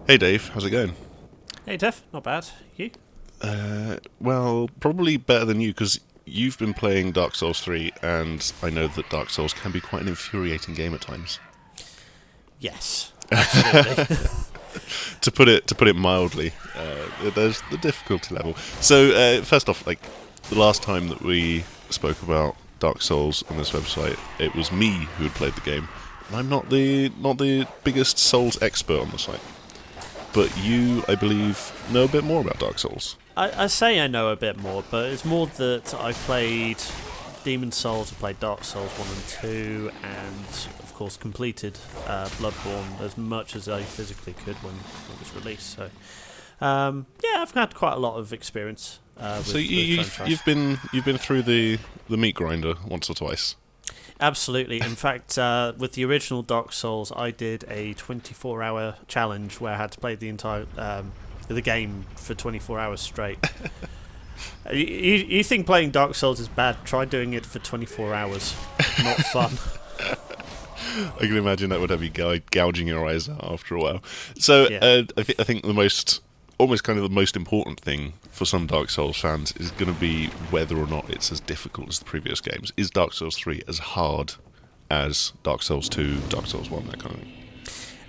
Hey Dave, how's it going? Hey Tiff, not bad. You? Well, probably better than you because you've been playing Dark Souls 3, and I know that Dark Souls can be quite an infuriating game at times. Yes, absolutely. To put it mildly, there's the difficulty level. So first off, like the last time that we spoke about Dark Souls on this website, it was me who had played the game, and I'm not the biggest Souls expert on the site. But you, I believe, know a bit more about Dark Souls. I say I know a bit more, but it's more that I've played Demon Souls, I've played Dark Souls 1 and 2, and of course completed Bloodborne as much as I physically could when it was released. So, yeah, I've had quite a lot of experience. So With you've been through the meat grinder once or twice. Absolutely. In fact, with the original Dark Souls, I did a 24-hour challenge where I had to play the entire the game for 24 hours straight. You think playing Dark Souls is bad? Try doing it for 24 hours. Not fun. I can imagine that would have you gouging your eyes out after a while. So Yeah. I think almost kind of the most important thing for some Dark Souls fans is going to be whether or not it's as difficult as the previous games. Is Dark Souls 3 as hard as Dark Souls 2, Dark Souls 1, that kind of thing?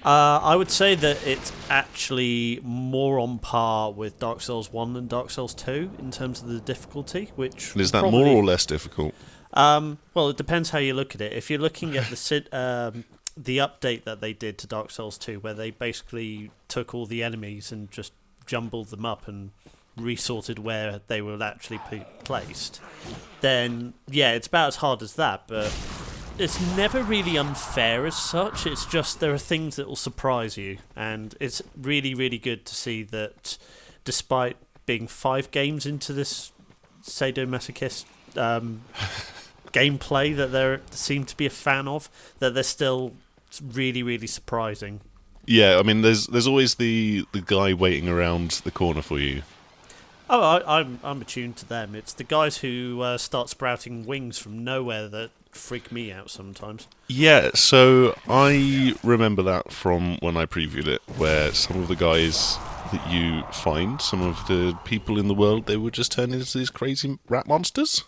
I would say that it's actually more on par with Dark Souls 1 and Dark Souls 2 in terms of the difficulty, which... And is that more or less difficult? Well, it depends how you look at it. If you're looking at the update that they did to Dark Souls 2, where they basically took all the enemies and just jumbled them up and resorted where they were actually placed, then yeah, it's about as hard as that, but it's never really unfair as such. It's just there are things that will surprise you, and it's really, really good to see that despite being 5 games into this sadomasochist gameplay that they seem to be a fan of, that they're still really, really surprising. Yeah, I mean, there's always the guy waiting around the corner for you. Oh, I'm attuned to them. It's the guys who start sprouting wings from nowhere that freak me out sometimes. Yeah, so I remember that from when I previewed it, where some of the guys that you find, some of the people in the world, they would just turn into these crazy rat monsters.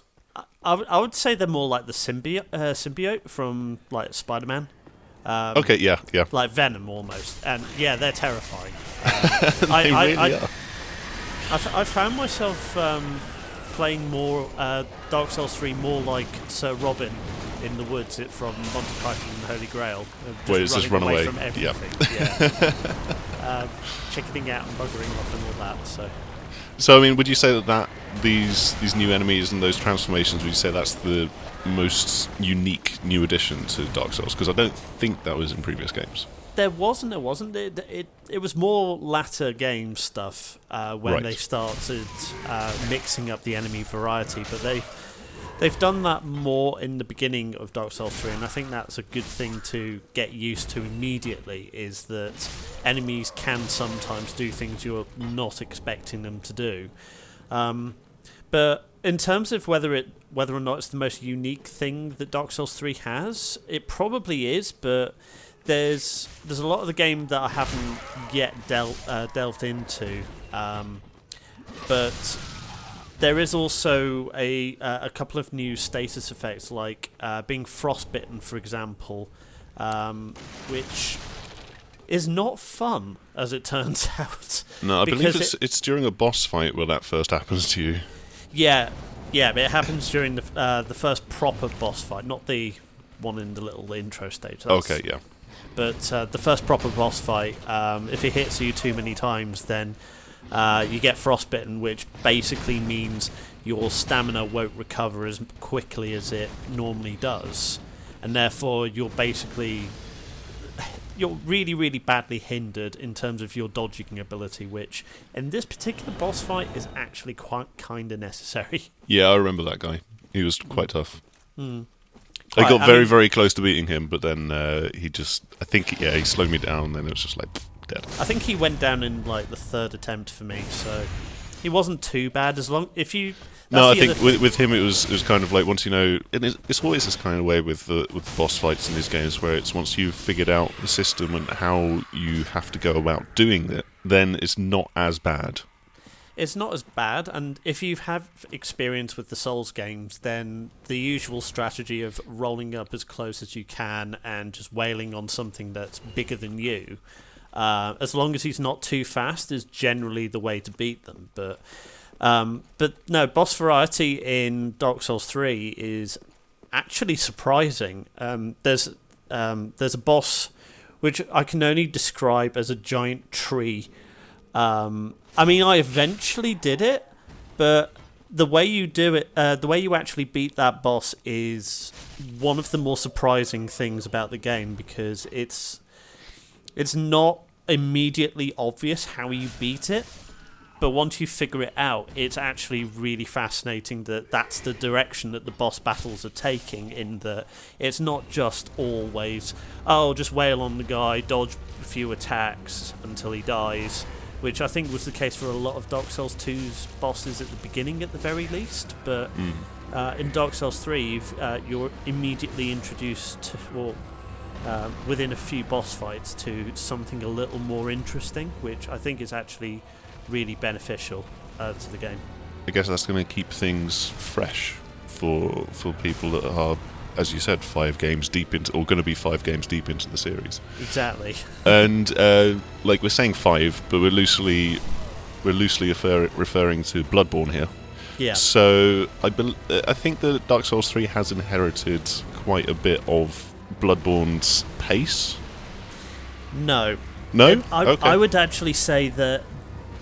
I would say they're more like the symbiote from like Spider-Man. Okay, yeah. Like Venom almost, and yeah, they're terrifying. They really are. I found myself playing more Dark Souls 3 more like Sir Robin in the woods from Monty Python and the Holy Grail. Where it's just run away from everything. Yeah. Chickening out and buggering off and all that. So, I mean, would you say that these new enemies and those transformations, would you say that's the most unique new addition to Dark Souls? Because I don't think that was in previous games. There wasn't. It was more latter game stuff when Right. they started mixing up the enemy variety, but they've done that more in the beginning of Dark Souls 3, and I think that's a good thing to get used to immediately, is that enemies can sometimes do things you're not expecting them to do. But in terms of whether or not it's the most unique thing that Dark Souls 3 has, it probably is, but there's a lot of the game that I haven't yet delved into, but there is also a couple of new status effects, like being frostbitten, for example, which is not fun, as it turns out. No, I believe it's during a boss fight where that first happens to you. Yeah, but it happens during the first proper boss fight, not the one in the little intro stage. Okay, yeah. But the first proper boss fight, if it hits you too many times, then you get frostbitten, which basically means your stamina won't recover as quickly as it normally does, and therefore you're really, really badly hindered in terms of your dodging ability, which in this particular boss fight is actually quite kind of necessary. Yeah, I remember that guy. He was quite tough. Mm. I got very close to beating him, but then he slowed me down, and then it was just like dead. I think he went down in like the third attempt for me, so Yeah. He wasn't too bad as long if you. No, I that's the think other thing. with him it was kind of like once you know, and it's always this kind of way with the boss fights in these games where it's once you've figured out the system and how you have to go about doing it, then it's not as bad. It's not as bad, and if you have experience with the Souls games, then the usual strategy of rolling up as close as you can and just wailing on something that's bigger than you, as long as he's not too fast, is generally the way to beat them. But no, boss variety in Dark Souls 3 is actually surprising. There's a boss which I can only describe as a giant tree. I mean, I eventually did it, but the way you do it, the way you actually beat that boss is one of the more surprising things about the game, because it's not immediately obvious how you beat it, but once you figure it out, it's actually really fascinating that that's the direction that the boss battles are taking, in that it's not just always, oh, just wail on the guy, dodge a few attacks until he dies, which I think was the case for a lot of Dark Souls 2's bosses at the beginning at the very least, but in Dark Souls 3 you're immediately introduced to, or within a few boss fights, to something a little more interesting, which I think is actually really beneficial to the game. I guess that's going to keep things fresh for people that are, as you said, 5 games deep into, or going to be 5 games deep into the series. Exactly. And like we're saying 5, but we're loosely referring to Bloodborne here. Yeah. So I think that Dark Souls 3 has inherited quite a bit of Bloodborne's pace. No. No? Okay. I would actually say that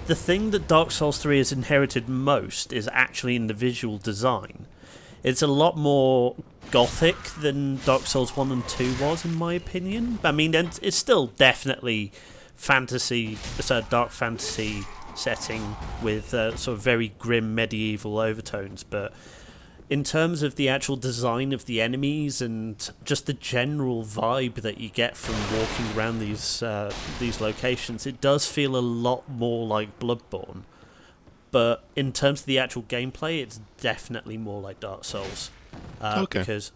the thing that Dark Souls 3 has inherited most is actually in the visual design. It's a lot more gothic than Dark Souls 1 and 2 was, in my opinion. I mean, it's still definitely fantasy, it's a dark fantasy setting with sort of very grim medieval overtones, but in terms of the actual design of the enemies and just the general vibe that you get from walking around these locations, it does feel a lot more like Bloodborne. But in terms of the actual gameplay, it's definitely more like Dark Souls. Okay. Because,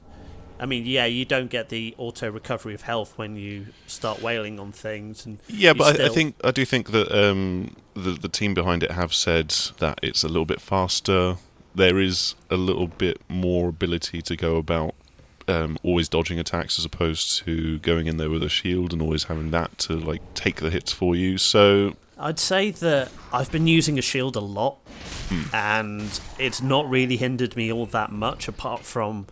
I mean, yeah, you don't get the auto recovery of health when you start wailing on things. And yeah, but I do think that the team behind it have said that it's a little bit faster. There is a little bit more ability to go about always dodging attacks as opposed to going in there with a shield and always having that to like take the hits for you. So I'd say that I've been using a shield a lot, and it's not really hindered me all that much, apart from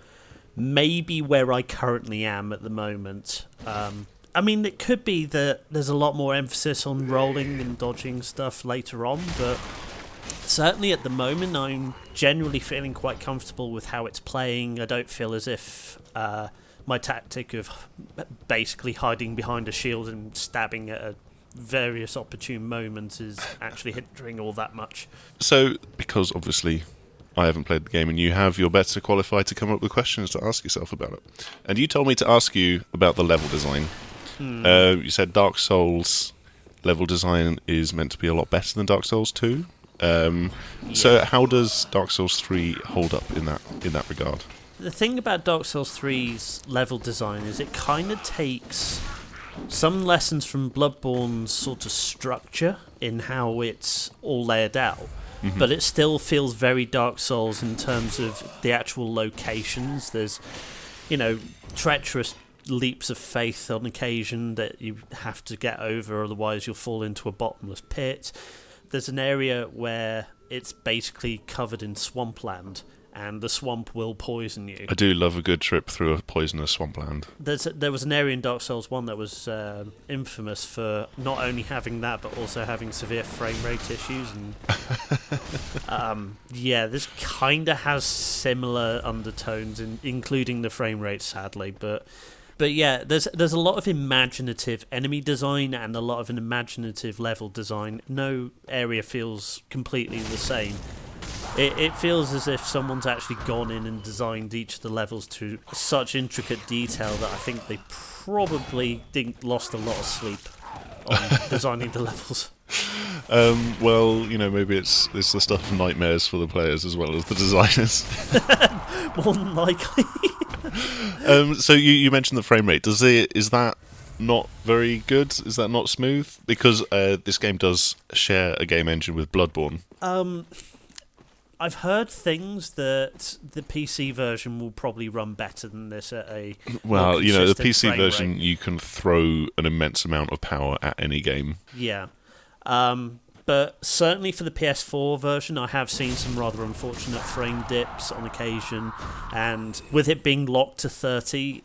maybe where I currently am at the moment. I mean, it could be that there's a lot more emphasis on rolling and dodging stuff later on, but certainly at the moment I'm generally feeling quite comfortable with how it's playing. I don't feel as if my tactic of basically hiding behind a shield and stabbing at various opportune moments is actually hindering all that much. So, because obviously I haven't played the game and you have, you're better qualified to come up with questions to ask yourself about it. And you told me to ask you about the level design. You said Dark Souls level design is meant to be a lot better than Dark Souls 2. So how does Dark Souls 3 hold up in that regard? The thing about Dark Souls 3's level design is it kind of takes some lessons from Bloodborne's sort of structure in how it's all laid out, but it still feels very Dark Souls in terms of the actual locations. There's, treacherous leaps of faith on occasion that you have to get over, otherwise you'll fall into a bottomless pit. There's an area where it's basically covered in swampland, and the swamp will poison you. I do love a good trip through a poisonous swampland. There was an area in Dark Souls 1 that was infamous for not only having that, but also having severe frame rate issues. And this kind of has similar undertones, including the frame rate, sadly. But yeah, there's a lot of imaginative enemy design and a lot of an imaginative level design. No area feels completely the same. It feels as if someone's actually gone in and designed each of the levels to such intricate detail that I think they probably lost a lot of sleep on designing the levels. Well, maybe it's the stuff of nightmares for the players as well as the designers. More than likely. So you mentioned the frame rate. Is that not very good? Is that not smooth? Because this game does share a game engine with Bloodborne. I've heard things that the PC version will probably run better than this at a Well, more the consistent PC frame version, rate. you can throw an immense amount of power at any game. Yeah. But certainly for the PS4 version, I have seen some rather unfortunate frame dips on occasion, and with it being locked to 30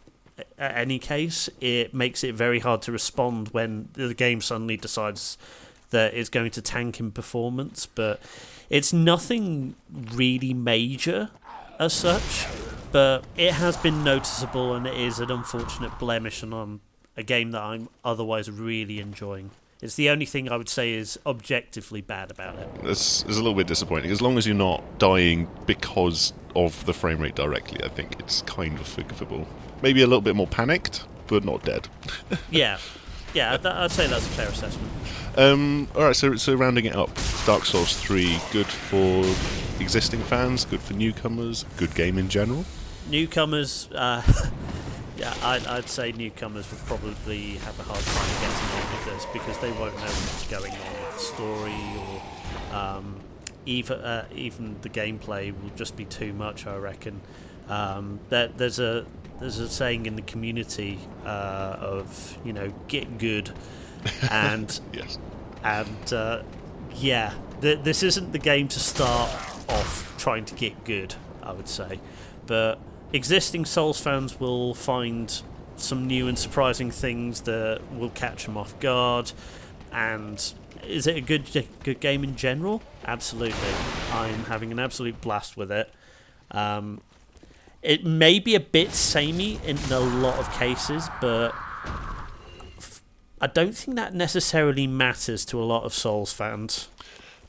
at any case, it makes it very hard to respond when the game suddenly decides that it's going to tank in performance. But it's nothing really major as such, but it has been noticeable, and it is an unfortunate blemish on a game that I'm otherwise really enjoying. It's the only thing I would say is objectively bad about it. It's a little bit disappointing. As long as you're not dying because of the frame rate directly, I think it's kind of forgivable. Maybe a little bit more panicked, but not dead. Yeah, I'd say that's a fair assessment. Alright, so rounding it up, Dark Souls 3, good for existing fans, good for newcomers, good game in general? Newcomers, yeah, I'd say newcomers would probably have a hard time getting on with this because they won't know what's going on with the story, or even the gameplay will just be too much, I reckon. There's a saying in the community of get good, and Yes. and yeah, this isn't the game to start off trying to get good, I would say, but existing Souls fans will find some new and surprising things that will catch them off guard. And is it a good game in general? Absolutely. I'm having an absolute blast with it. It may be a bit samey in a lot of cases, but I don't think that necessarily matters to a lot of Souls fans.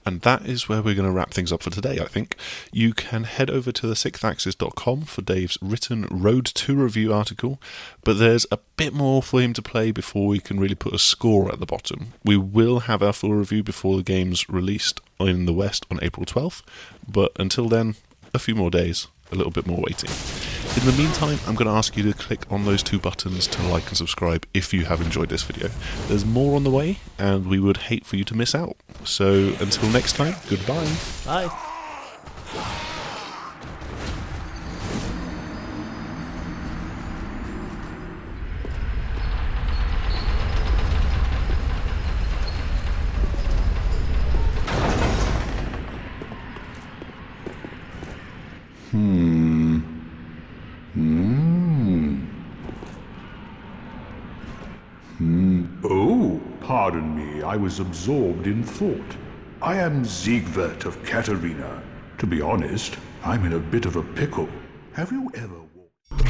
And that is where we're going to wrap things up for today, I think. You can head over to the6thAxis.com for Dave's written Road to Review article, but there's a bit more for him to play before we can really put a score at the bottom. We will have our full review before the game's released in the West on April 12th, but until then, a few more days, a little bit more waiting. In the meantime, I'm going to ask you to click on those two buttons to like and subscribe if you have enjoyed this video. There's more on the way, and we would hate for you to miss out. So until next time, goodbye. Bye. Oh, pardon me, I was absorbed in thought. I am Siegwart of Katarina. To be honest, I'm in a bit of a pickle. Have you ever walked...